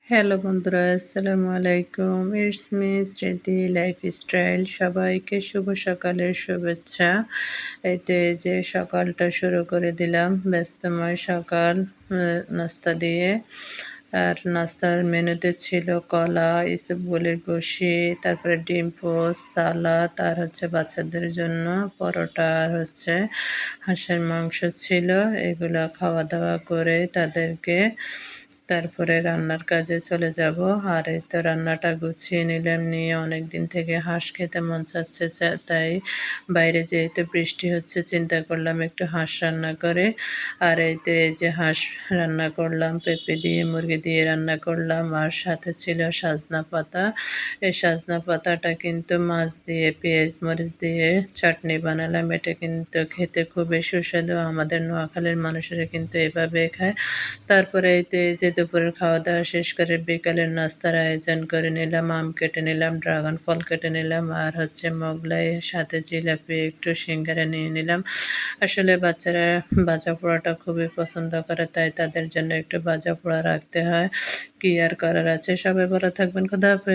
Hello বন্ধুরা, আসসালামু আলাইকুম। ইটস মি স্মৃতি লাইফস্টাইল। সবাইকে শুভ সকালের শুভেচ্ছা। এই যে সকালটা শুরু করে দিলাম, ব্যস্তময় সকাল নাস্তা দিয়ে। আর নাস্তার মেনুতে ছিল কলা, ইসবগুলের বড়ি, তারপরে ডিম পোস্ট, সালাদ আর বাচ্চাদের জন্য পরোটা আর হাঁসের মাংস ছিল। এগুলা খাওয়া-দাওয়া করে তাদেরকে তারপরে রান্নার কাজে চলে যাব। আর এই তো রান্নাটা গুছিয়ে নিলাম, নিয়ে অনেকদিন থেকে হাঁস খেতে মন চাচ্ছে, তাই বাইরে যেহেতু বৃষ্টি হচ্ছে চিন্তা করলাম একটু হাঁস রান্না করে। আর এই যে হাঁস রান্না করলাম, পেঁপে দিয়ে মুরগি দিয়ে রান্না করলাম, আর সাথে ছিল সজনা পাতা। এই সজনা পাতাটা কিন্তু মাছ দিয়ে পেঁয়াজ মরিচ দিয়ে চাটনি বানালাম। এটা কিন্তু খেতে খুবই সুস্বাদু, আমাদের নোয়াখালীর মানুষেরা কিন্তু এভাবে খায়। তারপরে এই যে দুপুরের খাওয়া-দাওয়া শেষ করে বিকালের নাস্তার আয়োজন করে নিলাম। আম কেটে নিলাম, ড্রাগন ফল কেটে নিলাম, আর মোগলাই, সাথে জিলাপি, একটু সিঙ্গারা নিয়ে নিলাম। আসলে বাচ্চারা ভাজা পোড়াটা খুবই পছন্দ করে, তাই তাদের জন্য একটু ভাজা পোড়া রাখতে হয়। কি আর করার আছে। সবাই ভালো থাকবেন। খোদা হাফেজ।